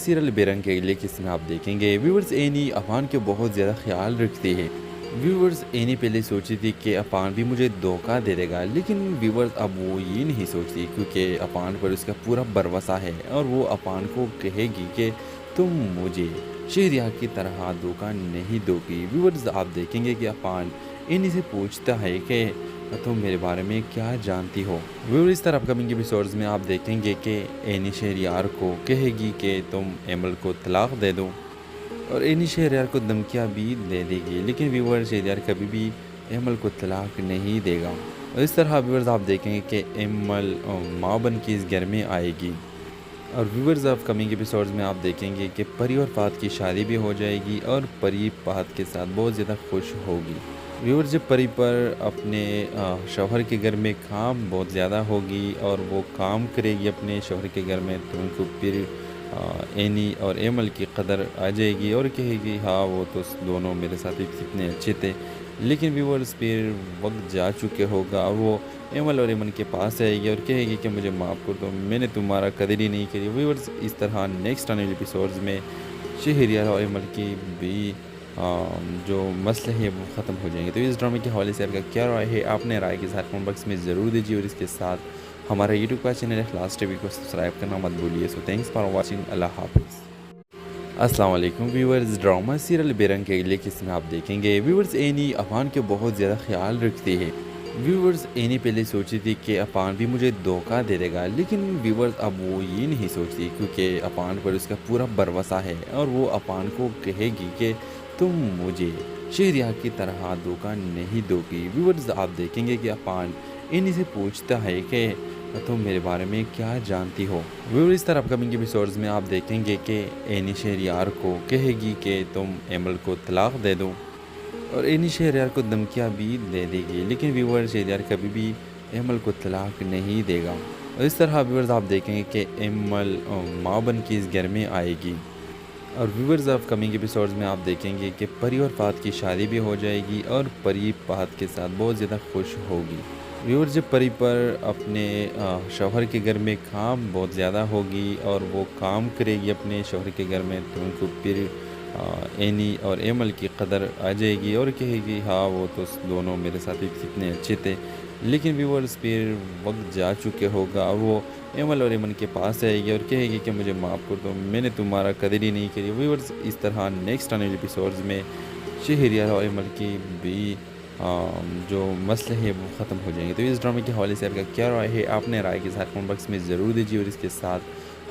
Serial bearing کے اگلے قسم میں آپ دیکھیں گے ویورز اینی افان کے بہت زیادہ خیال رکھتی ہے۔ ویورز اینی پہلے سوچی تھی کہ افان بھی مجھے دھوکہ دے دے گا، لیکن ویورز اب وہ یہ نہیں سوچتی کیونکہ افان پر اس کا پورا بھروسہ ہے اور وہ افان کو کہے گی کہ تم مجھے شہریار کی طرح دھوکہ نہیں دو گی۔ ویورز آپ دیکھیں گے کہ افان اینی سے پوچھتا ہے کہ تم میرے بارے میں کیا جانتی ہو۔ ویورز اس طرح اپکمنگ ایپیسوڈز میں آپ دیکھیں گے کہ اینی شہریار کو کہے گی کہ تم ایمل کو طلاق دے دو اور اینی شہریار کو دھمکیاں بھی دے دے گی، لیکن ویور شہریار کبھی بھی ایمل کو طلاق نہیں دے گا۔ اور اس طرح ویورز آپ دیکھیں گے کہ ایمل ماں بن کے اس گھر میں آئے گی اور ویورز آف کمنگ ایپیسوڈز میں آپ دیکھیں گے کہ پری اور فہد کی شادی بھی ہو جائے گی اور پری فہد کے ساتھ بہت زیادہ خوش ہوگی۔ ویورز جب پری پر اپنے شوہر کے گھر میں کام بہت زیادہ ہوگی اور وہ کام کرے گی اپنے شوہر کے گھر میں، تو ان کو پھر اینی اور ایمل کی قدر آ جائے گی اور کہے گی ہاں وہ تو دونوں میرے ساتھ کتنے اچھے تھے، لیکن ویورز پھر وقت جا چکے ہوگا اور وہ ایمل اور ایمن کے پاس آئے گی اور کہے گی کہ مجھے معاف کر دو، میں نے تمہارا قدر ہی نہیں کری۔ ویورز اس طرح نیکسٹ آنے والے ایپیسوڈز میں شہریار اور ایمل کی بھی جو مسئلے ہیں وہ ختم ہو جائیں گے۔ تو اس ڈرامے کے حوالے سے آپ کا کیا رائے ہے؟ آپ نے رائے کے ساتھ کمنٹ باکس میں ضرور دیجیے اور اس کے ساتھ ہمارا یوٹیوب کا چینل اخلاص ٹی وی کو سبسکرائب کرنا مت بھولیے۔ سو تھینکس فار واچنگ، اللہ حافظ۔ السلام علیکم ویورز، ڈرامہ سیریل بیرنگ کے اگلے قسم میں آپ دیکھیں گے ویورز اینی افان کے بہت زیادہ خیال رکھتی ہے۔ ویورز اینی پہلے سوچی تھی کہ افان بھی مجھے دھوکہ دے دے گا، لیکن ویورز اب وہ یہ نہیں سوچتی کیونکہ افان پر اس کا پورا بھروسہ ہے اور وہ افان کو کہے گی کہ تم مجھے شہریار کی طرح دھوکہ نہیں دو گی۔ ویورز آپ دیکھیں گے کہ افان اینی سے پوچھتا ہے کہ تم میرے بارے میں کیا جانتی ہو۔ ویورز اس طرح اپکمنگ ایپیسوڈز میں آپ دیکھیں گے کہ اینی شہریار کو کہے گی کہ تم ایمل کو طلاق دے دو اور اینی شہریار کو دھمکیاں بھی دے دے گی، لیکن ویور شہریار کبھی بھی ایمل کو طلاق نہیں دے گا۔ اور اس طرح ویورز آپ دیکھیں گے کہ ایمل ماں بن کے اس گھر میں آئے گی اور ویورز آف کمنگ ایپیسوڈز میں آپ دیکھیں گے کہ پری اور فہد کی شادی بھی ہو جائے گی اور پری فہد کے ساتھ بہت زیادہ خوش ہوگی۔ ویورز جب پری پر اپنے شوہر کے گھر میں کام بہت زیادہ ہوگی اور وہ کام کرے گی اپنے شوہر کے گھر میں، تو ان کو پھر اینی اور ایمل کی قدر آ جائے گی اور کہے گی ہاں وہ تو دونوں میرے ساتھ کتنے اچھے تھے، لیکن ویورز پھر وقت جا چکے ہوگا اور وہ ایمل اور ایمن کے پاس آئے گی اور کہے گی کہ مجھے معاف کر دو، میں نے تمہارا قدر ہی نہیں کری۔ ویورز اس طرح نیکسٹ آنے والے ایپیسوڈز میں شہریار اور ایمل کی بھی جو مسئلے ہیں وہ ختم ہو جائیں گے۔ تو اس ڈرامے کے حوالے سے آپ کا کیا رائے ہے؟ آپ نے رائے کے ساتھ کمنٹ باکس میں ضرور دیجیے اور اس کے ساتھ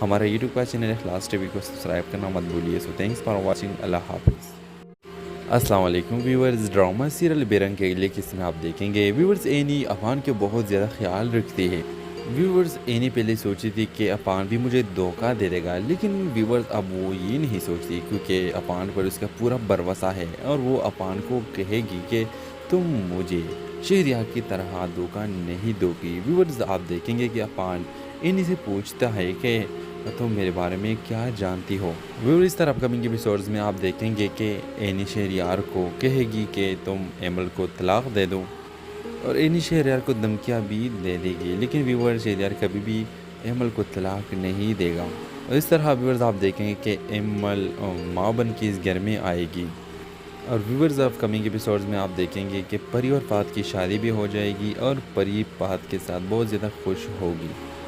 ہمارا یوٹیوب کا چینل اخلاص ٹی وی کو سبسکرائب کرنا مت بھولیے۔ سو تھینکس فار واچنگ، اللہ حافظ۔ السلام علیکم ویورز، ڈرامہ سیریل بیرنگ کے اگلے قسم میں آپ دیکھیں گے ویورز اینی افان کے بہت زیادہ خیال رکھتی ہے۔ ویورز اینی پہلے سوچی تھی کہ افان بھی مجھے دھوکہ دے دے گا، لیکن ویورز اب وہ یہ نہیں سوچتی کیونکہ افان پر اس کا پورا بھروسہ ہے اور وہ افان کو کہے گی کہ تم مجھے شہریار کی طرح دھوکہ نہیں دو گی۔ ویورز آپ دیکھیں گے کہ افان اینی سے پوچھتا ہے کہ تم میرے بارے میں کیا جانتی ہو۔ ویورز اس طرح اپکمنگ ایپیسوڈز میں آپ دیکھیں گے کہ اینی شہریار کو کہے گی کہ تم ایمل کو طلاق دے دو اور اینی شہریار کو دھمکیاں بھی دے دے گی، لیکن ویور شہریار کبھی بھی ایمل کو طلاق نہیں دے گا۔ اور اس طرح ویورز آپ دیکھیں گے کہ ایمل ماں بن کے اس گھر میں آئے گی اور ویورز آف کمنگ ایپیسوڈز میں آپ دیکھیں گے کہ پری اور فہد کی شادی بھی ہو جائے گی اور پری فہد کے ساتھ بہت زیادہ خوش ہوگی۔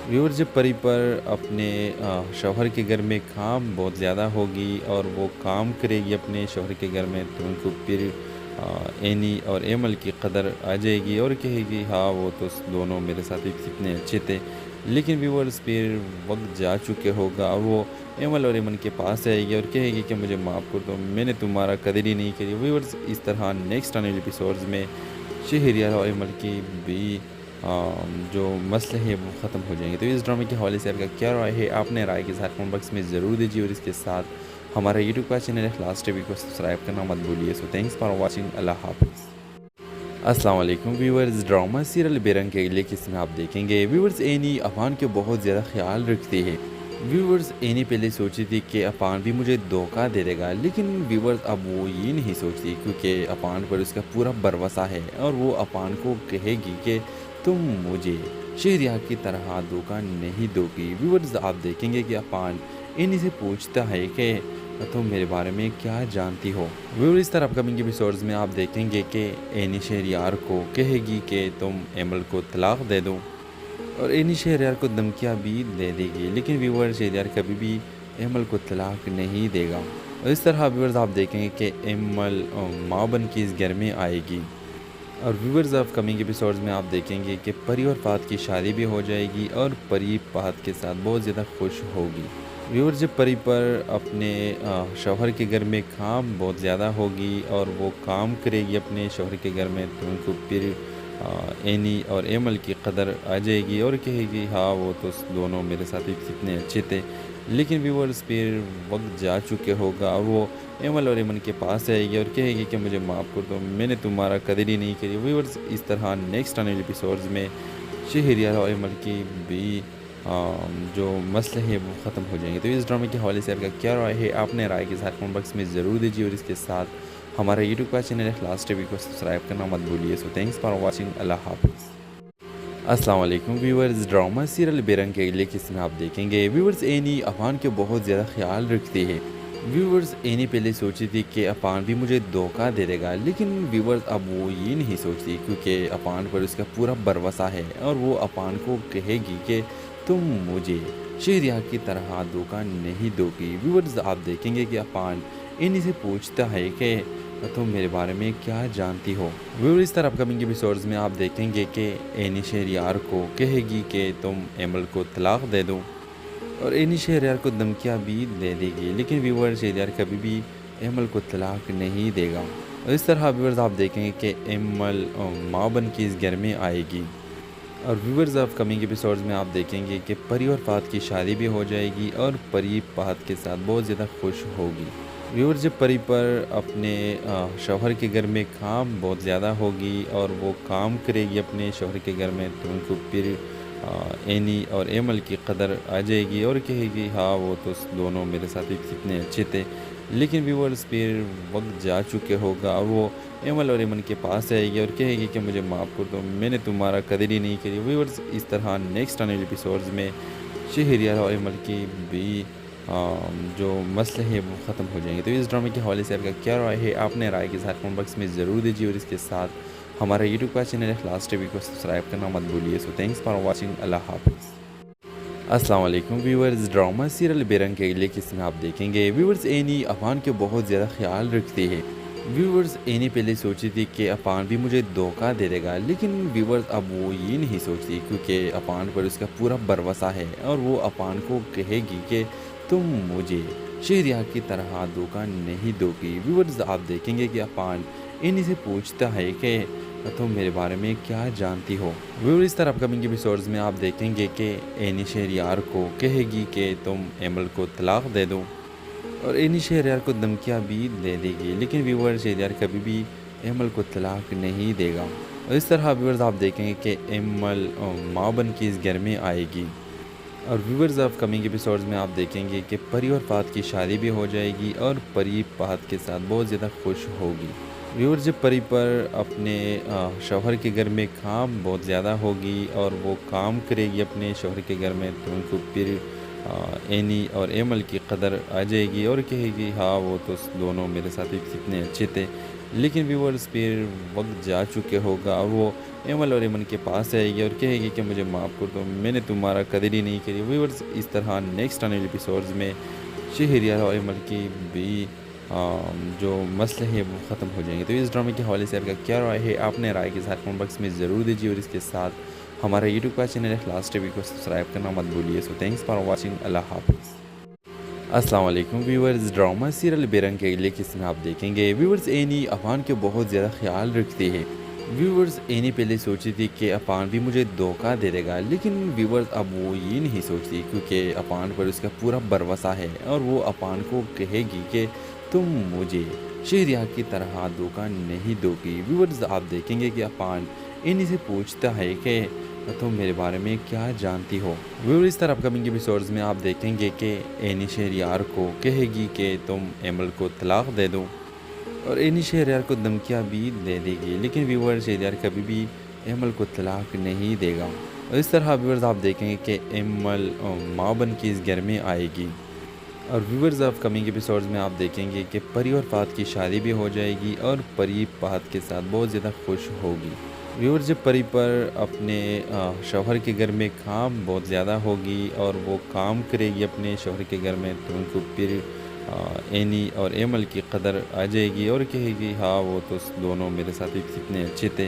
ویورز جب پری پر اپنے شوہر کے گھر میں کام بہت زیادہ ہوگی اور وہ کام کرے گی اپنے شوہر کے گھر میں، تو ان کو پھر اینی اور ایمل کی قدر آ جائے گی اور کہے گی ہاں وہ تو دونوں میرے ساتھ کتنے اچھے تھے، لیکن ویورز پھر وقت جا چکے ہوگا اور وہ ایمل اور ایمن کے پاس آئے گی اور کہے گی کہ مجھے معاف کر دو، میں نے تمہارا قدر ہی نہیں کری۔ ویورز اس طرح نیکسٹ آنے والے ایپیسوڈز میں شہریار اور ایمل کی بھی جو مسئلے ہیں وہ ختم ہو جائیں گے۔ تو اس ڈرامے کے حوالے سے آپ کا کیا رائے ہے؟ آپ نے رائے کے ساتھ کمنٹ باکس میں ضرور دیجیے اور اس کے ساتھ ہمارا یوٹیوب کا چینل اخلاص ٹی وی کو سبسکرائب کرنا مت بھولیے۔ سو تھینکس فار واچنگ، اللہ حافظ۔ السلام علیکم ویورز، ڈرامہ سیریل بیرنگ کے اگلے قسم میں آپ دیکھیں گے ویورز اینی افان کے بہت زیادہ خیال رکھتی ہے۔ ویورز اینی پہلے سوچی تھی کہ افان بھی مجھے دھوکہ دے دے گا، لیکن ویورز اب وہ یہ نہیں سوچتی کیونکہ افان پر اس کا پورا بھروسہ ہے اور وہ افان کو کہے گی کہ تم مجھے شہریار کی طرح دھوکہ نہیں دو گی۔ ویورز آپ دیکھیں گے کہ افان انہی سے پوچھتا ہے کہ تم میرے بارے میں کیا جانتی ہو۔ ویور اس طرح اپکمنگ ایپیسوڈز میں آپ دیکھیں گے کہ اینی شہریار کو کہے گی کہ تم ایمل کو طلاق دے دو، اور اینی شہریار کو دھمکیاں بھی دے دے گی، لیکن ویور شہریار کبھی بھی ایمل کو طلاق نہیں دے گا۔ اور اس طرح ویورز آپ دیکھیں گے کہ ایمل ماں بن کے اس گھر میں آئے گی، اور ویورز آف کمنگ ایپیسوڈز میں آپ دیکھیں گے کہ پری اور فہد کی شادی بھی ہو جائے گی، اور پری فہد کے ساتھ بہت زیادہ خوش ہوگی۔ ویورز جب پری پر اپنے شوہر کے گھر میں کام بہت زیادہ ہوگی اور وہ کام کرے گی اپنے شوہر کے گھر میں، تو ان کو پھر اینی اور ایمل کی قدر آ جائے گی اور کہے گی ہاں وہ تو دونوں میرے ساتھ کتنے اچھے تھے، لیکن ویورز پھر وقت جا چکے ہوگا اور وہ ایمل اور ایمن کے پاس آئے گی اور کہے گی کہ مجھے معاف کر دو، میں نے تمہارا قدر ہی نہیں کری۔ ویورز اس طرح نیکسٹ آنے والے ایپیسوڈز میں شہریار اور ایمل کی بھی جو مسئلے ہیں وہ ختم ہو جائیں گے۔ تو اس ڈرامے کے حوالے سے آپ کا کیا رائے ہے؟ آپ نے رائے کے ساتھ کمنٹ باکس میں ضرور دیجیے، اور اس کے ساتھ ہمارا یوٹیوب کا چینل اخلاص ٹی وی کو سبسکرائب کرنا مت بھولیے۔ سو تھینکس فار واچنگ، اللہ حافظ۔ السلام علیکم ویورز، ڈرامہ سیریل بے رنگ کے اگلے قسط میں آپ دیکھیں گے ویورز اینی افان کے بہت زیادہ خیال رکھتی ہے۔ ویورز اینی پہلے سوچی تھی کہ افان بھی مجھے دھوکہ دے دے گا، لیکن ویورز اب وہ یہ نہیں سوچتی، کیونکہ افان پر اس کا پورا بھروسہ ہے، اور وہ افان کو کہے گی کہ تم مجھے شہریار کی طرح دھوکہ نہیں دو گی۔ ویورز آپ دیکھیں گے کہ افان اینی سے پوچھتا ہے کہ تم میرے بارے میں کیا جانتی ہو۔ ویور اس طرح اپکمنگ ایپیسوڈز میں آپ دیکھیں گے کہ اینی شہریار کو کہے گی کہ تم ایمل کو طلاق دے دو، اور اینی شہریار کو دھمکیاں بھی دے دے گی، لیکن ویور شہریار کبھی بھی ایمل کو طلاق نہیں دے گا۔ اور اس طرح ویورز آپ دیکھیں گے کہ ایمل ماں بن کے اس گھر میں آئے گی، اور ویورز آف کمنگ ایپیسوڈز میں آپ دیکھیں گے کہ پری اور فہد کی شادی بھی ہو جائے گی، اور پری فہد کے ساتھ بہت زیادہ خوش ہوگی۔ ویور جب پری پر اپنے شوہر کے گھر میں کام بہت زیادہ ہوگی اور وہ کام کرے گی اپنے شوہر کے گھر میں، تو ان کو پھر اینی اور ایمل کی قدر آ جائے گی اور کہے گی ہاں وہ تو دونوں میرے ساتھ کتنے اچھے تھے، لیکن ویورز پھر وقت جا چکے ہوگا اور وہ ایمل اور ایمن کے پاس آئے گی اور کہے گی کہ مجھے معاف کر دو، میں نے تمہارا قدر ہی نہیں کری۔ ویورز اس طرح نیکسٹ آنے والے ایپیسوڈز میں شہریار اور ایمل کی بھی جو مسئلے ہیں وہ ختم ہو جائیں گے۔ تو اس ڈرامے کے حوالے سے آپ کا کیا رائے ہے؟ آپ نے رائے کے ساتھ کمنٹ باکس میں ضرور دیجیے، اور اس کے ساتھ ہمارا یوٹیوب کا چینل اخلاص ٹی وی کو سبسکرائب کرنا مت بھولیے۔ سو تھینکس فار واچنگ، اللہ حافظ۔ السلام علیکم ویورز، ڈرامہ سیریل بے رنگ کے اگلے قسط میں آپ دیکھیں گے ویورز اینی افان کے بہت زیادہ خیال رکھتی ہے۔ ویورز اینی پہلے سوچی تھی کہ افان بھی مجھے دھوکہ دے دے گا، لیکن ویورز اب وہ یہ نہیں سوچتی، کیونکہ افان پر اس کا پورا بھروسہ ہے، اور وہ افان کو کہے گی کہ تم مجھے شہریار کی طرح دھوکہ نہیں دو گی۔ ویورز آپ دیکھیں گے کہ افان اینی سے پوچھتا ہے کہ تم میرے بارے میں کیا جانتی ہو۔ ویور اس طرح اپکمنگ ایپیسوڈز میں آپ دیکھیں گے کہ اینی شہریار کو کہے گی کہ تم ایمل کو طلاق دے دو، اور اینی شہریار کو دھمکیاں بھی دے دے گی، لیکن ویور شہریار کبھی بھی ایمل کو طلاق نہیں دے گا۔ اور اس طرح ویورز آپ دیکھیں گے کہ ایمل ماں بن کے اس گھر میں آئے گی، اور ویورز آف کمنگ ایپیسوڈز میں آپ دیکھیں گے کہ پری اور فہد کی شادی بھی ہو جائے گی، اور پری فہد کے ساتھ بہت زیادہ خوش ہوگی۔ ویور جب پری پر اپنے شوہر کے گھر میں کام بہت زیادہ ہوگی اور وہ کام کرے گی اپنے شوہر کے گھر میں، تو ان کو پھر اینی اور ایمل کی قدر آ جائے گی اور کہے گی ہاں وہ تو دونوں میرے ساتھ کتنے اچھے تھے، لیکن ویورز پھر وقت جا چکے ہوگا اور وہ ایمل اور ایمن کے پاس آئے گی اور کہے گی کہ مجھے معاف کر دو، میں نے تمہارا قدر ہی نہیں کری۔ ویورز اس طرح نیکسٹ آنے والے ایپیسوڈز میں شہریار اور ایمل کی بھی جو مسئلے ہیں وہ ختم ہو جائیں گے۔ تو اس ڈرامے کے حوالے سے آپ کا کیا رائے ہے؟ آپ نے رائے کے ساتھ کمنٹ باکس میں ضرور دیجیے، اور اس کے ساتھ ہمارا یوٹیوب کا چینل اخلاص ٹی وی کو سبسکرائب کرنا مت بھولیے۔ سو تھینکس فار واچنگ، اللہ حافظ۔ السلام علیکم ویورز، ڈرامہ سیریل بے رنگ کے اگلے قسط میں آپ دیکھیں گے ویورز اینی افان کے بہت زیادہ خیال رکھتی ہے۔ ویورز اینی پہلے سوچی تھی کہ افان بھی مجھے دھوکہ دے دے گا، لیکن ویورز اب وہ یہ نہیں سوچتی، کیونکہ افان پر اس کا پورا بھروسہ ہے، اور وہ افان کو کہے گی کہ تم مجھے شہریار کی طرح دھوکہ نہیں دو گی۔ ویورز آپ دیکھیں گے کہ افان اینی سے پوچھتا ہے کہ تم میرے بارے میں کیا جانتی ہو۔ ویور اس طرح اپکمنگ ایپیسوڈز میں آپ دیکھیں گے کہ اینی شہریار کو کہے گی کہ تم ایمل کو طلاق دے دو، اور اینی شہریار کو دھمکیاں بھی دے دے گی، لیکن ویور شہریار کبھی بھی ایمل کو طلاق نہیں دے گا۔ اور اس طرح ویورز آپ دیکھیں گے کہ ایمل ماں بن کے اس گھر میں آئے گی، اور ویورز آف کمنگ ایپیسوڈز میں آپ دیکھیں گے کہ پری اور فہد کی شادی بھی ہو جائے گی اور پری فہد کے ساتھ بہت زیادہ خوش ہوگی۔ ویورز جب پری پر اپنے شوہر کے گھر میں کام بہت زیادہ ہوگی اور وہ کام کرے گی اپنے شوہر کے گھر میں، تو ان کو پھر اینی اور ایمل کی قدر آ جائے گی اور کہے گی ہاں وہ تو دونوں میرے ساتھ کتنے اچھے تھے۔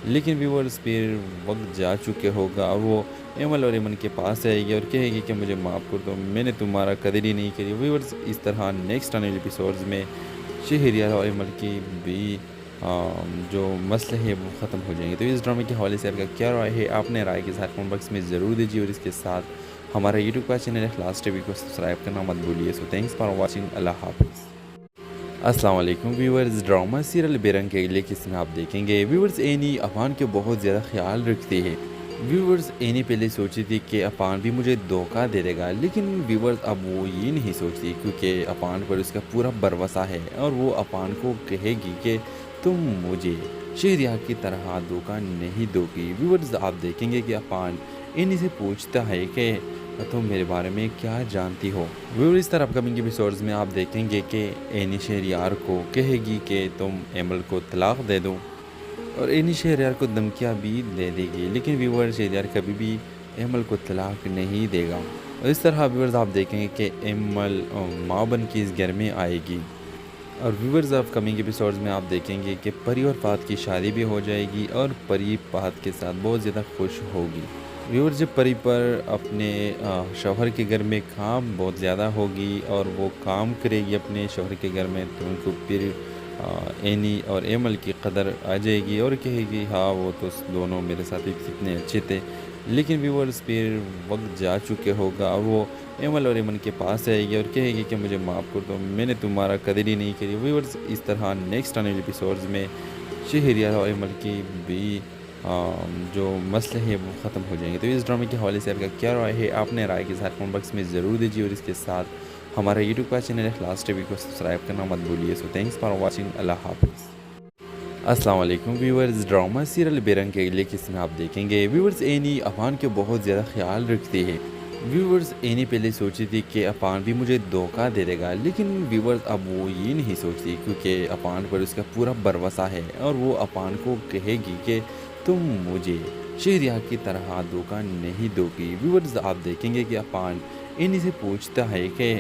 لیکن ویورز پھر وقت جا چکے ہوگا اور وہ ایمل اور ایمن کے پاس آئے گی اور کہے گی کہ مجھے معاف کر دو، میں نے تمہارا قدر ہی نہیں کری۔ ویورز اس طرح نیکسٹ آنے والے ایپیسوڈز میں شہریار اور ایمل کی بھی جو مسئلے ہیں وہ ختم ہو جائیں گے۔ تو اس ڈرامے کے حوالے سے آپ کا کیا رائے ہے؟ آپ نے رائے کے ساتھ کمنٹ باکس میں ضرور دیجیے، اور اس کے ساتھ ہمارا یوٹیوب کا چینل اخلاص ٹی وی کو سبسکرائب کرنا مت بھولیے۔ سو تھینکس فار واچنگ، اللہ حافظ۔ السلام علیکم ویورز، ڈرامہ سیریل بے رنگ کے اگلے قسط میں آپ دیکھیں گے ویورز اینی افان کے بہت زیادہ خیال رکھتے ہیں۔ ویورز اینی پہلے سوچی تھی کہ افان بھی مجھے دھوکہ دے دے گا، لیکن ویورز اب وہ یہ نہیں سوچتی، کیونکہ افان پر اس کا پورا بھروسہ ہے اور وہ افان کو کہے گی کہ تم مجھے شہریار کی طرح دھوکہ نہیں دو گی۔ ویورز آپ دیکھیں گے کہ افان اینی سے پوچھتا ہے کہ تم میرے بارے میں کیا جانتی ہو۔ ویور اس طرح اپکمنگ ایپیسوڈز میں آپ دیکھیں گے کہ اینی شہریار کو کہے گی کہ تم ایمل کو طلاق دے دو، اور اینی شہریار کو دھمکیاں بھی دے دے گی، لیکن ویور شہریار کبھی بھی ایمل کو طلاق نہیں دے گا۔ اور اس طرح ویورز آپ دیکھیں گے کہ ایمل ماں بن کے اس گھر میں آئے گی، اور ویورز آف کمنگ ایپیسوڈز میں آپ دیکھیں گے کہ پری اور فہد کی شادی بھی ہو جائے گی اور پری فہد کے ساتھ بہت زیادہ خوش ہوگی۔ ویورز جب پری پر اپنے شوہر کے گھر میں کام بہت زیادہ ہوگی اور وہ کام کرے گی اپنے شوہر کے گھر میں، تو ان کو پھر اینی اور ایمل کی قدر آ جائے گی اور کہے گی ہاں وہ تو دونوں میرے ساتھ کتنے اچھے تھے۔ لیکن ویورز پھر وقت جا چکے ہوگا اور وہ ایمل اور ایمن کے پاس آئے گی اور کہے گی کہ مجھے معاف کر دو، میں نے تمہارا قدر ہی نہیں کری۔ ویورز اس طرح نیکسٹ آنے والے ایپیسوڈز میں شہریار اور ایمل کی بھی جو مسئلے ہیں وہ ختم ہو جائیں گے۔ تو اس ڈرامے کے حوالے سے آپ کا کیا رائے ہے؟ آپ نے رائے کے ساتھ کمنٹ باکس میں ضرور دیجیے، اور اس کے ساتھ ہمارا یوٹیوب کا چینل اخلاص ٹی وی کو سبسکرائب کرنا مت بھولیے۔ سو تھینکس فار واچنگ، اللہ حافظ۔ السلام علیکم ویورز، ڈرامہ سیریل بے رنگ کے اگلے قسط میں آپ دیکھیں گے ویورز اینی افان کے بہت زیادہ خیال رکھتے ہیں۔ ویورز اینی پہلے سوچی تھی کہ افان بھی مجھے دھوکہ دے دے گا، لیکن ویورز اب وہ یہ نہیں سوچتی، کیونکہ افان پر اس کا پورا بھروسہ ہے اور وہ افان کو کہے گی کہ تم مجھے شہریار کی طرح دھوکہ نہیں دو گی۔ ویورز آپ دیکھیں گے کہ افان اینی سے پوچھتا ہے کہ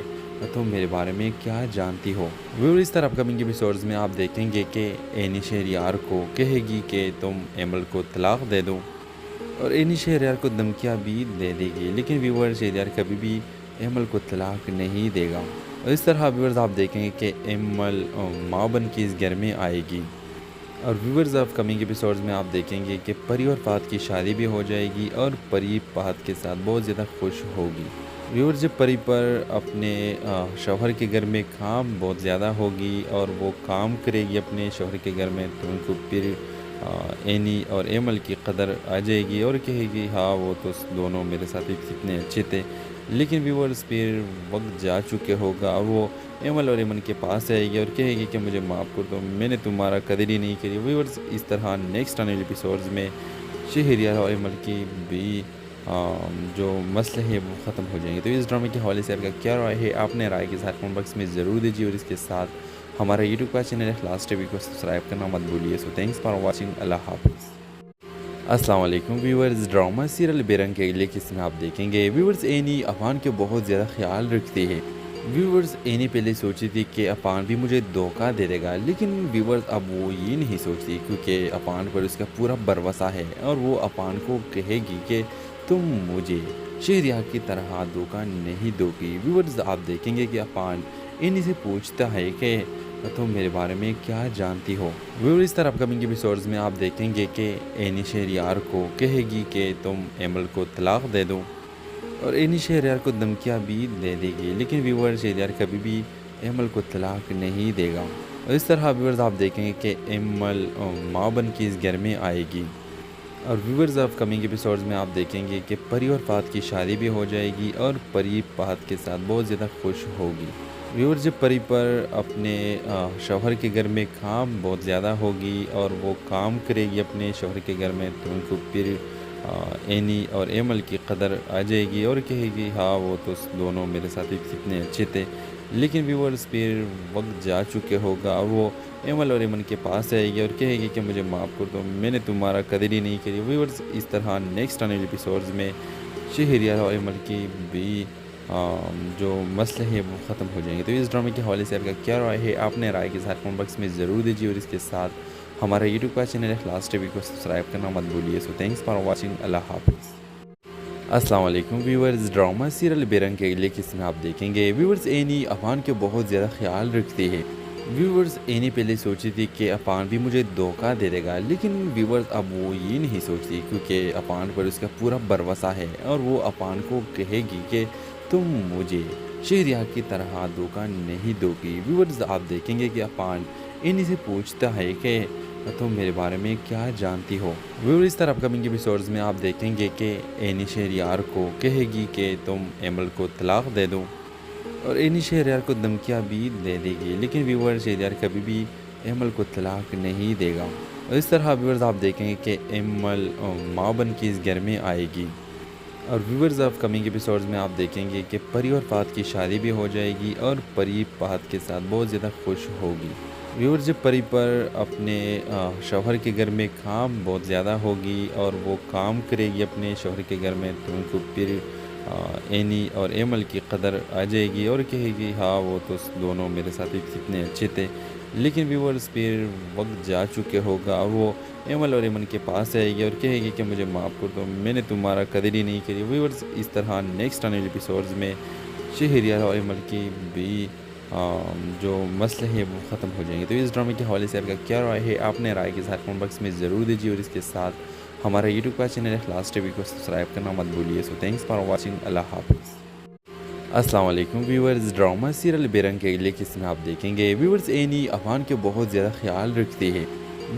تم میرے بارے میں کیا جانتی ہو۔ ویور اس طرح اپکمنگ ایپیسوڈز میں آپ دیکھیں گے کہ اینی شہریار کو کہے گی کہ تم ایمل کو طلاق دے دو، اور اینی شہریار کو دھمکیاں بھی دے دے گی، لیکن ویور شہریار کبھی بھی ایمل کو طلاق نہیں دے گا۔ اور اس طرح ویورز آپ دیکھیں گے کہ ایمل ماں بن کے اس گھر میں آئے گی، اور ویورز آف کمنگ ایپیسوڈز میں آپ دیکھیں گے کہ پری اور فہد کی شادی بھی ہو جائے گی اور پری فہد کے ساتھ بہت زیادہ خوش ہوگی۔ ویور جب پری پر اپنے شوہر کے گھر میں کام بہت زیادہ ہوگی اور وہ کام کرے گی اپنے شوہر کے گھر میں، تو ان کو پھر اینی اور ایمل کی قدر آ جائے گی اور کہے گی ہاں وہ تو دونوں میرے ساتھ کتنے اچھے تھے۔ لیکن ویورز پھر وقت جا چکے ہوگا اور وہ ایمل اور ایمن کے پاس آئے گی اور کہے گی کہ مجھے معاف کر دو، میں نے تمہارا قدر ہی نہیں کری۔ ویورز اس طرح نیکسٹ آنے والے ایپیسوڈز میں شہریار اور ایمل کی بھی جو مسئلے ہیں وہ ختم ہو جائیں گے۔ تو اس ڈرامے کے حوالے سے آپ کا کیا رائے ہے؟ آپ نے رائے کے ساتھ کمنٹ باکس میں ضرور دیجیے، اور اس کے ساتھ ہمارا یوٹیوب کا چینل اخلاص ٹی وی کو سبسکرائب کرنا مت بھولیے۔ سو تھینکس فار واچنگ، اللہ حافظ۔ السلام علیکم ویورز، ڈرامہ سیریل بے رنگ کے اگلے قسط میں آپ دیکھیں گے ویورز اینی افان کے بہت زیادہ خیال رکھتے ہیں۔ ویورز اینی پہلے سوچی تھی کہ افان بھی مجھے دھوکہ دے دے گا، لیکن ویورز اب وہ یہ نہیں سوچتی، کیونکہ افان پر اس کا پورا بھروسہ ہے اور وہ افان کو کہے گی کہ تم مجھے شہریار کی طرح دھوکہ نہیں دو گی۔ ویورز آپ دیکھیں گے کہ افان اینی سے پوچھتا ہے کہ تم میرے بارے میں کیا جانتی ہو۔ ویور اس طرح اپکمنگ ایپیسوڈز میں آپ دیکھیں گے کہ اینی شہریار کو کہے گی کہ تم ایمل کو طلاق دے دو، اور اینی شہریار کو دھمکیاں بھی دے دے گی، لیکن ویور شہریار کبھی بھی ایمل کو طلاق نہیں دے گا۔ اور اس طرح ویورز آپ دیکھیں گے کہ ایمل ماں بن کے اس گھر میں آئے گی، اور ویورز آف کمنگ ایپیسوڈز میں آپ دیکھیں گے کہ پری اور فہد کی شادی بھی ہو جائے گی اور پری فہد کے ساتھ بہت زیادہ خوش ہوگی۔ ویور جب پری پر اپنے شوہر کے گھر میں کام بہت زیادہ ہوگی اور وہ کام کرے گی اپنے شوہر کے گھر میں، تو ان کو پھر اینی اور ایمل کی قدر آ جائے گی اور کہے گی ہاں وہ تو دونوں میرے ساتھی کتنے اچھے تھے، لیکن ویورز پھر وقت جا چکے ہوگا اور وہ ایمل اور ایمن کے پاس آئے گی اور کہے گی کہ مجھے معاف کر دو، میں نے تمہارا قدر ہی نہیں کری۔ ویورز اس طرح نیکسٹ آنے والے ایپیسوڈز میں شہریار اور ایمل کی بھی جو مسئلے ہیں وہ ختم ہو جائیں گے۔ تو اس ڈرامے کے حوالے سے آپ کا کیا رائے ہے؟ آپ نے رائے کے ساتھ کمنٹ باکس میں ضرور دیجیے اور اس کے ساتھ ہمارا یوٹیوب کا چینل اخلاص ٹی وی کو سبسکرائب کرنا مت بھولیے۔ سو تھینکس فار واچنگ، اللہ حافظ۔ السلام علیکم ویورز، ڈرامہ سیریل بے رنگ کے اگلے قسط میں آپ دیکھیں گے ویورز اینی افان کے بہت زیادہ خیال رکھتی ہے۔ ویورز اینی پہلے سوچی تھی کہ افان بھی مجھے دھوکہ دے دے گا، لیکن ویورز اب وہ یہ نہیں سوچتی کیونکہ افان پر اس کا پورا بھروسہ ہے اور وہ افان کو کہے گی کہ تم مجھے شہریار کی طرح دھوکہ نہیں دو گی۔ ویورز آپ دیکھیں گے کہ افان اینی سے پوچھتا ہے کہ تم میرے بارے میں کیا جانتی ہو۔ ویور اس طرح اپکمنگ ایپیسوڈز میں آپ دیکھیں گے کہ اینی شہریار کو کہے گی کہ تم ایمل کو طلاق دے دو اور اینی شہریار کو دھمکیاں بھی دے دے گی، لیکن ویور شہریار کبھی بھی ایمل کو طلاق نہیں دے گا۔ اور اس طرح ویورز آپ دیکھیں گے کہ ایمل ماں بن کے اس گھر میں آئے گی اور ویورز آف کمنگ ایپیسوڈز میں آپ دیکھیں گے کہ پری اور فہد کی شادی بھی ہو جائے گی اور پری فہد کے ساتھ بہت زیادہ خوش ہوگی۔ ویور جب پری پر اپنے شوہر کے گھر میں کام بہت زیادہ ہوگی اور وہ کام کرے گی اپنے شوہر کے گھر میں، تو ان کو پھر اینی اور ایمل کی قدر آ جائے گی اور کہے گی ہاں وہ تو دونوں میرے ساتھی کتنے اچھے تھے، لیکن ویورز پھر وقت جا چکے ہوگا اور وہ ایمل اور ایمن کے پاس آئے گی اور کہے گی کہ مجھے معاف کر دو، میں نے تمہارا قدر ہی نہیں کری۔ ویورز اس طرح نیکسٹ آنے والے ایپیسوڈز میں شہریار اور ایمل کی بھی جو مسئلے ہیں وہ ختم ہو جائیں گے۔ تو اس ڈرامے کے حوالے سے آپ کا کیا رائے ہے؟ آپ نے رائے کے ساتھ کمنٹ باکس میں ضرور دیجیے اور اس کے ساتھ ہمارا یوٹیوب کا چینل اخلاص ٹی وی کو سبسکرائب کرنا مت بھولیے۔ سو تھینکس فار واچنگ، اللہ حافظ۔ السلام علیکم ویورز، ڈرامہ سیریل بے رنگ کے اگلے قسط میں آپ دیکھیں گے ویورز اینی افان کے بہت زیادہ خیال رکھتی ہے۔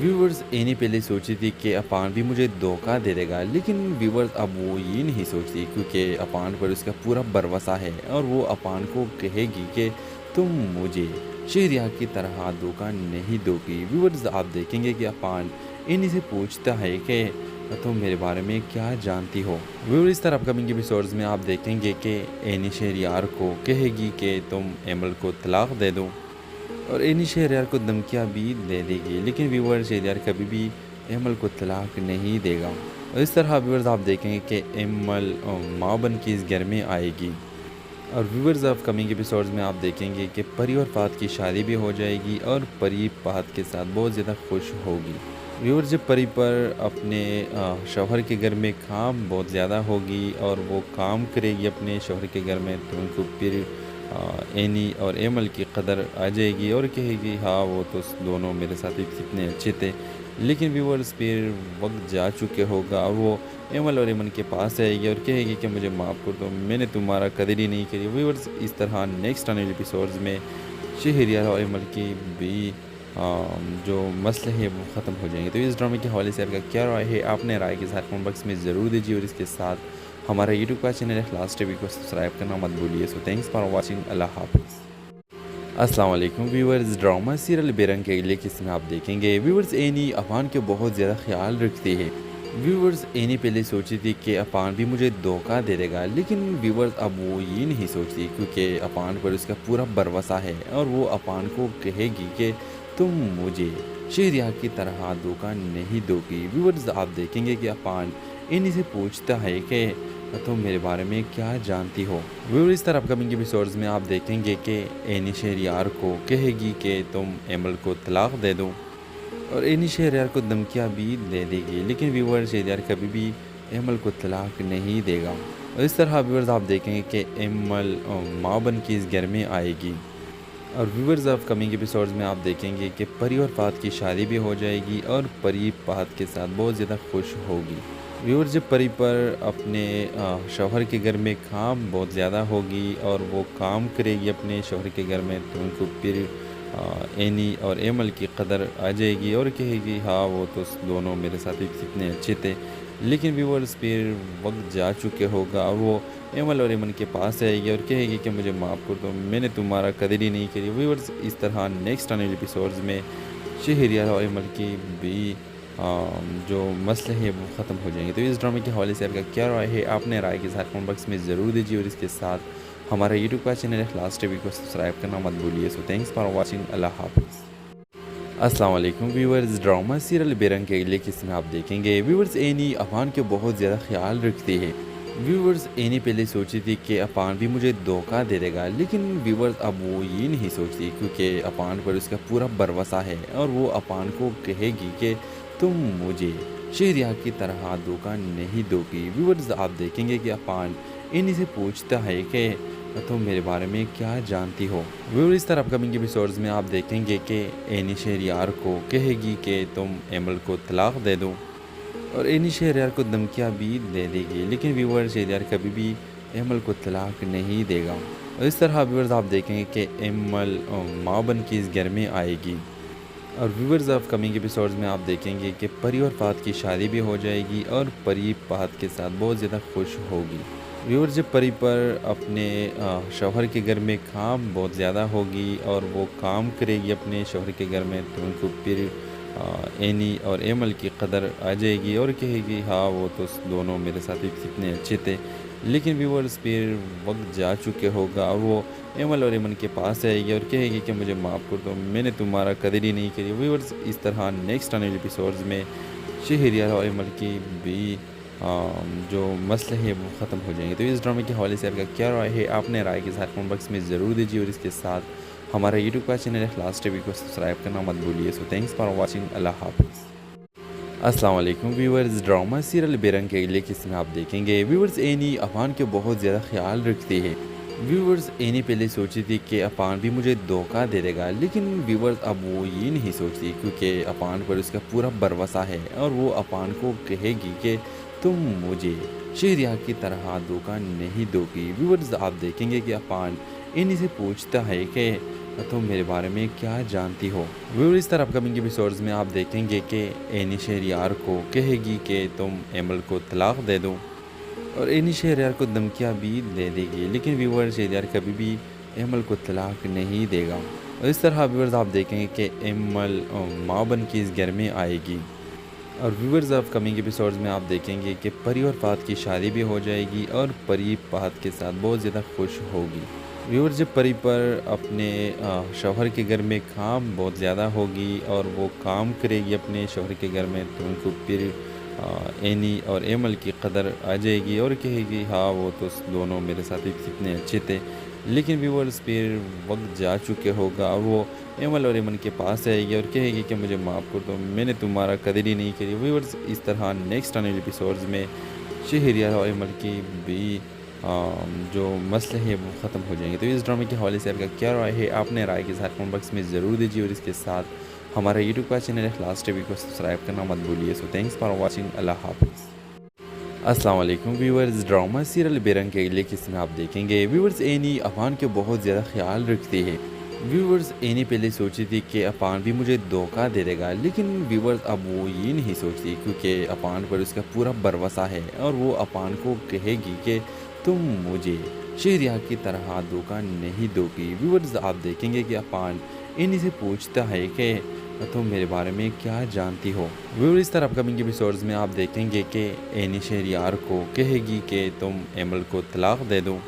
ویورز اینی پہلے سوچی تھی کہ افان بھی مجھے دھوکہ دے دے گا، لیکن ویورز اب وہ یہ نہیں سوچتی کیونکہ افان پر اس کا پورا بھروسہ ہے اور وہ افان کو کہے گی کہ تم مجھے شہریار کی طرح دھوکہ نہیں دو گی۔ ویورز آپ دیکھیں گے کہ افان اینی سے پوچھتا ہے کہ تم میرے بارے میں کیا جانتی ہو۔ ویور اس طرح اپکمنگ ایپیسوڈز میں آپ دیکھیں گے کہ اینی شہریار کو کہے گی کہ تم ایمل کو طلاق دے دو اور اینی شہریار کو دھمکیاں بھی دے دے گی، لیکن ویور شہریار کبھی بھی ایمل کو طلاق نہیں دے گا۔ اور اس طرح ویورز آپ دیکھیں گے کہ ایمل ماں بن کے اس گھر میں آئے گی اور ویورز آف کمنگ ایپیسوڈز میں آپ دیکھیں گے کہ پری اور فہد کی شادی بھی ہو جائے گی اور پری فہد کے ساتھ بہت زیادہ خوش ہوگی۔ ویور جب پری پر اپنے شوہر کے گھر میں کام بہت زیادہ ہوگی اور وہ کام کرے گی اپنے شوہر کے گھر میں، تو ان کو پھر اینی اور ایمل کی قدر آ جائے گی اور کہے گی ہاں وہ تو دونوں میرے ساتھی کتنے اچھے تھے، لیکن ویورز پھر وقت جا چکے ہوگا اور وہ ایمل اور ایمن کے پاس آئے گی اور کہے گی کہ مجھے معاف کر دو، میں نے تمہارا قدر ہی نہیں کری۔ ویورز اس طرح نیکسٹ آنے والے ایپیسوڈز میں شہریار اور ایمل کی بھی جو مسئلے ہیں وہ ختم ہو جائیں گے۔ تو اس ڈرامے کے حوالے سے آپ کا کیا رائے ہے؟ آپ نے رائے کے ساتھ کمنٹ باکس میں ضرور دیجیے اور اس کے ساتھ ہمارا یوٹیوب کا چینل اخلاص ٹی وی کو سبسکرائب کرنا مت بھولیے۔ سو تھینکس فار واچنگ، اللہ حافظ۔ السلام علیکم ویورز، ڈرامہ سیریل بے رنگ کے اگلے قسط میں آپ دیکھیں گے ویورز اینی افان کے بہت زیادہ خیال رکھتی ہے۔ ویورز اینی پہلے سوچی تھی کہ افان بھی مجھے دھوکہ دے دے گا، لیکن ویورز اب وہ یہ نہیں سوچتی کیونکہ افان پر اس کا پورا بھروسہ ہے اور وہ افان کو کہے گی کہ تم مجھے شہریار کی طرح دھوکہ نہیں دو گی۔ ویورز آپ دیکھیں گے کہ افان اینی سے پوچھتا ہے کہ تم میرے بارے میں کیا جانتی ہو۔ ویور اس طرح اپکمنگ ایپیسوڈز میں آپ دیکھیں گے کہ اینی شہریار کو کہے گی کہ تم ایمل کو طلاق دے دو اور اینی شہریار کو دھمکیاں بھی دے دے گی، لیکن ویور شہریار کبھی بھی ایمل کو طلاق نہیں دے گا۔ اور اس طرح ویورز آپ دیکھیں گے کہ ایمل ماں بن کے اس گھر میں آئے گی اور ویورز آف کمنگ ایپیسوڈز میں آپ دیکھیں گے کہ پری اور فہد کی شادی بھی ہو جائے گی اور پری فہد کے ساتھ بہت زیادہ خوش ہوگی۔ ویور جب پری پر اپنے شوہر کے گھر میں کام بہت زیادہ ہوگی اور وہ کام کرے گی اپنے شوہر کے گھر میں، تو ان کو پھر اینی اور ایمل کی قدر آ جائے گی اور کہے گی ہاں وہ تو دونوں میرے ساتھی کتنے اچھے تھے، لیکن ویورز پھر وقت جا چکے ہوگا اور وہ ایمل اور ایمن کے پاس آئے گی اور کہے گی کہ مجھے معاف کر دو، میں نے تمہارا قدر ہی نہیں کری۔ ویورز اس طرح نیکسٹ آنے والے ایپیسوڈز میں شہریار اور ایمل کی بھی جو مسئلے ہیں وہ ختم ہو جائیں گے۔ تو اس ڈرامے کے حوالے سے آپ کا کیا رائے ہے؟ اپنے رائے کے ساتھ کمنٹ باکس میں ضرور دیجیے، اور اس کے ساتھ ہمارا یوٹیوب کا چینل اخلاص ٹی وی کو سبسکرائب کرنا مت بھولیے۔ سو تھینکس فار واچنگ، اللہ حافظ۔ السلام علیکم ویورز، ڈرامہ سیریل بے رنگ کے اگلے قسط میں آپ دیکھیں گے ویورز اینی افان کے بہت زیادہ خیال رکھتی ہے۔ ویورز اینی پہلے سوچی تھی کہ افان بھی مجھے دھوکہ دے دے گا، لیکن ویورز اب وہ یہ نہیں سوچتی، کیونکہ افان پر اس کا پورا بھروسہ ہے اور وہ افان کو کہے گی کہ تم مجھے شہریار کی طرح دھوکہ نہیں دو گی۔ ویورز آپ دیکھیں گے کہ افان اینی سے پوچھتا ہے کہ تم میرے بارے میں کیا جانتی ہو۔ ویور اس طرح اپ کمنگ ایپیسوڈز میں آپ دیکھیں گے کہ اینی شہریار کو کہے گی کہ تم ایمل کو طلاق دے دو، اور اینی شہریار کو دھمکیاں بھی دے دے گی، لیکن ویور شہریار کبھی بھی ایمل کو طلاق نہیں دے گا۔ اور اس طرح ویورز آپ دیکھیں گے کہ ایمل ماں بن کے اس گھر میں آئے گی، اور ویورز آف کمنگ ایپیسوڈز میں آپ دیکھیں گے کہ پری اور فہد کی شادی بھی ہو جائے گی، اور پری فہد کے ساتھ بہت زیادہ خوش ہوگی۔ ویور جب پری پر اپنے شوہر کے گھر میں کام بہت زیادہ ہوگی اور وہ کام کرے گی اپنے شوہر کے گھر میں، تو ان کو پھر اینی اور ایمل کی قدر آ جائے گی اور کہے گی ہاں وہ تو دونوں میرے ساتھ کتنے اچھے تھے، لیکن ویورز پھر وقت جا چکے ہوگا اور وہ ایمل اور ایمن کے پاس آئے گی اور کہے گی کہ مجھے معاف کر دو، میں نے تمہارا قدر ہی نہیں کری۔ ویورز اس طرح نیکسٹ آنے والے ایپیسوڈز میں شہریار اور ایمل کی بھی جو مسئلے ہیں وہ ختم ہو جائیں گے۔ تو اس ڈرامے کے حوالے سے آپ کا کیا رائے ہے؟ اپنے رائے کے ساتھ کمنٹ باکس میں ضرور دیجیے، اور اس کے ساتھ ہمارا یوٹیوب کا چینل اخلاص ٹی وی کو سبسکرائب کرنا مت بھولیے۔ سو تھینکس فار واچنگ، اللہ حافظ۔ السلام علیکم ویورز، ڈرامہ سیریل بے رنگ کے اگلے قسط میں آپ دیکھیں گے ویورز اینی افان کے بہت زیادہ خیال رکھتی ہے۔ ویورز اینی پہلے سوچی تھی کہ افان بھی مجھے دھوکہ دے دے گا، لیکن ویورز اب وہ یہ نہیں سوچتی، کیونکہ افان پر اس کا پورا بھروسہ ہے اور وہ افان کو کہے گی کہ تم مجھے شہریار کی طرح دھوکہ نہیں دو گی۔ ویورز آپ دیکھیں گے کہ افان اینی سے پوچھتا ہے کہ تم میرے بارے میں کیا جانتی ہو۔ ویور اس طرح اپ کمنگ ایپیسوڈز میں آپ دیکھیں گے کہ اینی شہریار کو کہے گی کہ تم ایمل کو طلاق دے دو، اور اینی شہریار کو دھمکیاں بھی دے دے گی، لیکن ویور شہریار کبھی بھی ایمل کو طلاق نہیں دے گا۔ اور اس طرح ویورز آپ دیکھیں گے کہ ایمل ماں بن کے اس گھر میں آئے گی، اور ویورز آف کمنگ ایپیسوڈز میں آپ دیکھیں گے کہ پری اور فہد کی شادی بھی ہو جائے گی، اور پری فہد کے ساتھ بہت زیادہ خوش ہوگی۔ ویور جب پری پر اپنے شوہر کے گھر میں کام بہت زیادہ ہوگی اور وہ کام کرے گی اپنے شوہر کے گھر میں، تو ان کو پھر اینی اور ایمل کی قدر آ جائے گی اور کہے گی ہاں وہ تو دونوں میرے ساتھ کتنے اچھے تھے، لیکن ویورز پھر وقت جا چکے ہوگا اور وہ ایمل اور ایمن کے پاس آئے گی اور کہے گی کہ مجھے معاف کر دو، میں نے تمہارا قدر ہی نہیں کری۔ ویورز اس طرح نیکسٹ آنے والے ایپیسوڈز میں شہریار اور ایمل کی بھی جو مسئلے ہیں وہ ختم ہو جائیں گے۔ تو اس ڈرامے کے حوالے سے آپ کا کیا رائے ہے؟ اپنے رائے کے ساتھ کمنٹ باکس میں ضرور دیجیے، اور اس کے ساتھ ہمارا یوٹیوب کا چینل اخلاص ٹی وی کو سبسکرائب کرنا مت بھولیے۔ سو تھینکس فار واچنگ، اللہ حافظ۔ السلام علیکم ویورز، ڈرامہ سیریل بے رنگ کے اگلے قسط میں آپ دیکھیں گے ویورز اینی افان کے بہت زیادہ خیال رکھتی ہے۔ ویورز اینی پہلے سوچی تھی کہ افان بھی مجھے دھوکہ دے دے گا، لیکن ویورز اب وہ یہ نہیں سوچتی، کیونکہ افان پر اس کا پورا بھروسہ ہے اور وہ افان کو کہے گی کہ تم مجھے شہریار کی طرح دھوکہ نہیں دو گی۔ ویورز آپ دیکھیں گے کہ افان اینی سے پوچھتا ہے کہ تم میرے بارے میں کیا جانتی ہو۔ ویور اس طرح اپ کمنگ ایپیسوڈز میں آپ دیکھیں گے کہ اینی شہریار کو کہے گی کہ تم ایمل کو طلاق دے دو،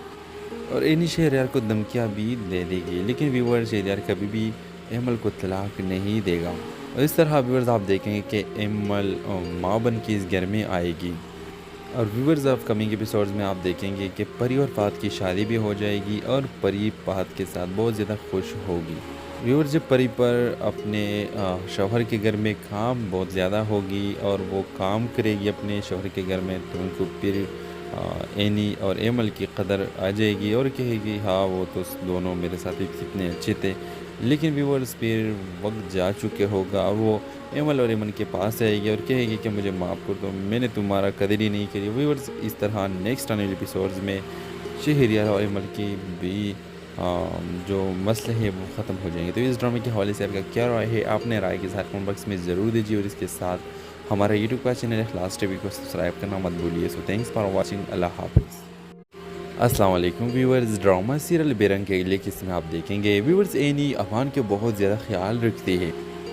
اور اینی شہریار کو دھمکیاں بھی دے دے گی، لیکن ویور شہریار کبھی بھی ایمل کو طلاق نہیں دے گا۔ اور اس طرح ویورز آپ دیکھیں گے کہ ایمل ماں بن کے اس گھر میں آئے گی، اور ویورز آف کمنگ ایپیسوڈز میں آپ دیکھیں گے کہ پری اور فہد کی شادی بھی ہو جائے گی اور پری فہد کے ساتھ بہت زیادہ خوش ہوگی۔ ویور جب پری پر اپنے شوہر کے گھر میں کام بہت زیادہ ہوگی اور وہ کام کرے گی اپنے شوہر کے گھر میں، تو ان کو پھر اینی اور ایمل کی قدر آ جائے گی اور کہے گی ہاں وہ تو دونوں میرے ساتھ کتنے اچھے تھے، لیکن ویورز پھر وقت جا چکے ہوگا اور وہ ایمل اور ایمن کے پاس آئے گی اور کہے گی کہ مجھے معاف کر دو، میں نے تمہارا قدر ہی نہیں کری۔ ویورز اس طرح نیکسٹ آنے والے ایپیسوڈز میں شہریار اور ایمل کی بھی جو مسئلے ہیں وہ ختم ہو جائیں گے۔ تو اس ڈرامے کے حوالے سے آپ کا کیا رائے ہے؟ اپنے رائے کے ساتھ کمنٹ باکس میں ضرور دیجیے، اور اس کے ساتھ ہمارا یوٹیوب کا چینل اخلاص ٹی وی کو سبسکرائب کرنا مت بھولیے۔ سو تھینکس فار واچنگ، اللہ حافظ۔ السلام علیکم ویورز، ڈرامہ سیریل بے رنگ کے اگلے قسط میں آپ دیکھیں گے ویورز اینی افان کے بہت زیادہ خیال رکھتی ہے۔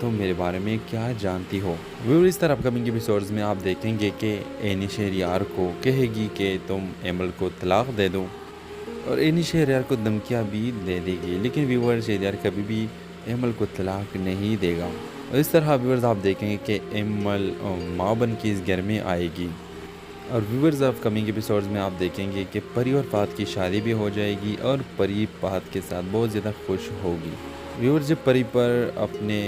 تم میرے بارے میں کیا جانتی ہو؟ ویور اس طرح اپکمنگ ایپیسوڈز میں آپ دیکھیں گے کہ اینی شہریار کو کہے گی کہ تم ایمل کو طلاق دے دو، اور اینی شہریار کو دھمکیاں بھی دے دے گی، لیکن ویور شہریار کبھی بھی ایمل کو طلاق نہیں دے گا۔ اور اس طرح ویورز آپ دیکھیں گے کہ ایمل ماں بن کے اس گھر میں آئے گی، اور ویورز آف کمنگ ایپیسوڈز میں آپ دیکھیں گے کہ پری اور فہد کی شادی بھی ہو جائے گی، اور پری فہد کے ساتھ بہت زیادہ خوش ہوگی۔ ویورز جب پری پر اپنے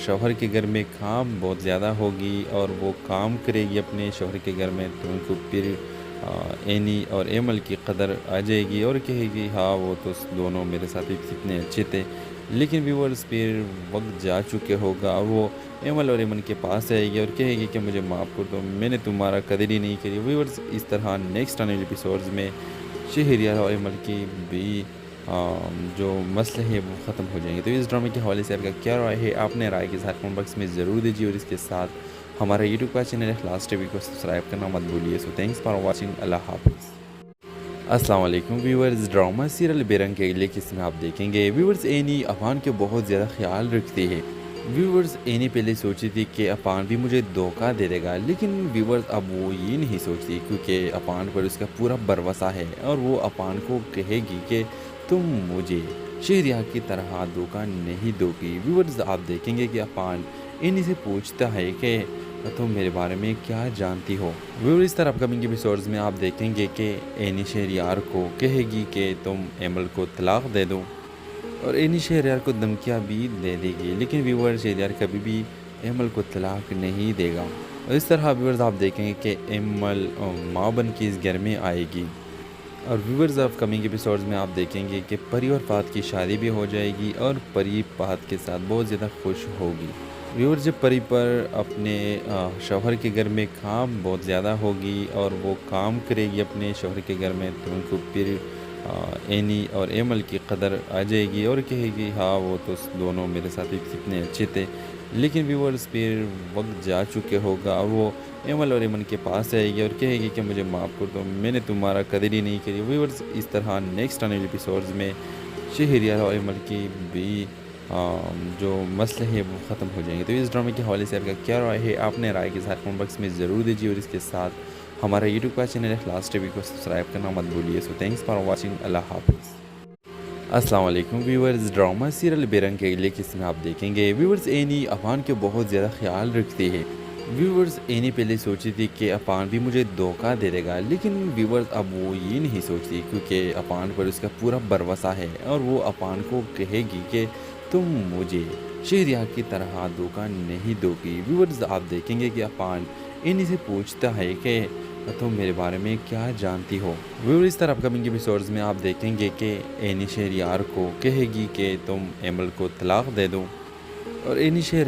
شوہر کے گھر میں کام بہت زیادہ ہوگی اور وہ کام کرے گی اپنے شوہر کے گھر میں، تو ان کو پھر اینی اور ایمل کی قدر آ جائے گی اور کہے گی ہاں وہ تو دونوں میرے ساتھ کتنے اچھے تھے، لیکن ویورز پھر وقت جا چکے ہوگا اور وہ ایمل اور ایمن کے پاس آئے گی اور کہے گی کہ مجھے معاف کر دو، میں نے تمہارا قدر ہی نہیں کری۔ ویورز اس طرح نیکسٹ آنے والے ایپیسوڈز میں شہریار اور ایمل کی بھی جو مسئلے ہیں وہ ختم ہو جائیں گے۔ تو اس ڈرامے کے حوالے سے آپ کا کیا رائے ہے؟ آپ نے رائے کے ساتھ کمنٹ باکس میں ضرور دیجیے، اور اس کے ساتھ ہمارا یوٹیوب کا چینل اخلاص ٹی وی کو سبسکرائب کرنا مت بھولیے۔ سو تھینکس فار واچنگ، اللہ حافظ۔ السلام علیکم ویورز، ڈرامہ سیریل بے رنگ کے اگلے قسط میں آپ دیکھیں گے ویورز اینی افان کے بہت زیادہ خیال رکھتی ہے۔ ویورز اینی پہلے سوچی تھی کہ افان بھی مجھے دھوکہ دے دے گا، لیکن ویورز اب وہ یہ نہیں سوچتی، کیونکہ افان پر اس کا پورا بھروسہ ہے، اور وہ افان کو کہے گی کہ تم مجھے شہریار کی طرح دھوکہ نہیں دو گی۔ ویورز آپ دیکھیں گے کہ افان اینی سے پوچھتا ہے کہ تم میرے بارے میں کیا جانتی ہو؟ ویور اس طرح اپکمنگ ایپیسوڈز میں آپ دیکھیں گے کہ اینی شہریار کو کہے گی کہ تم ایمل کو طلاق دے دو، اور اینی شہریار کو دھمکیاں بھی دے دے گی، لیکن ویور شہریار کبھی بھی ایمل کو طلاق نہیں دے گا۔ اور اس طرح ویورز آپ دیکھیں گے کہ ایمل ماں بن کے اس گھر میں آئے گی، اور ویورز آف کمنگ ایپیسوڈز میں آپ دیکھیں گے کہ پری اور فہد کی شادی بھی ہو جائے گی، اور پری فہد کے ساتھ بہت زیادہ خوش ہوگی۔ ویور جب پری پر اپنے شوہر کے گھر میں کام بہت زیادہ ہوگی اور وہ کام کرے گی اپنے شوہر کے گھر میں، تو ان کو پھر اینی اور ایمل کی قدر آ جائے گی اور کہے گی ہاں وہ تو دونوں میرے ساتھ کتنے اچھے تھے، لیکن ویورز پھر وقت جا چکے ہوگا اور وہ ایمل اور ایمن کے پاس آئے گی اور کہے گی کہ مجھے معاف کر دو، میں نے تمہارا قدر ہی نہیں کری۔ ویورز اس طرح نیکسٹ آنے والے ایپیسوڈز میں شہریار اور ایمل کی بھی جو مسئلے ہیں وہ ختم ہو جائیں گے۔ تو اس ڈرامے کے حوالے سے آپ کا کیا رائے ہے؟ آپ نے رائے کے ساتھ کمنٹ باکس میں ضرور دیجیے، اور اس کے ساتھ ہمارا یوٹیوب کا چینل اخلاص ٹی وی کو سبسکرائب کرنا مت بھولیے۔ سو تھینکس فار واچنگ، اللہ حافظ۔ السلام علیکم ویورز، ڈرامہ سیریل بے رنگ کے اگلے قسط میں آپ دیکھیں گے ویورز اینی افان کے بہت زیادہ خیال رکھتی ہے۔ ویورز اینی پہلے سوچی تھی کہ افان بھی مجھے دھوکہ دے دے گا، لیکن ویورز اب وہ یہ نہیں سوچتی، کیونکہ افان پر اس کا پورا بھروسہ ہے، اور وہ افان کو کہے گی کہ تم مجھے شہریار کی طرح دھوکہ نہیں دو گی۔ ویورز آپ دیکھیں گے کہ افان اینی سے پوچھتا ہے کہ تم میرے بارے میں کیا جانتی ہو؟ ویور اس طرح اپکمنگ ایپیسوڈز میں آپ دیکھیں گے کہ اینی شہریار کو کہے گی کہ تم ایمل کو طلاق دے دو، اور اینی شہریار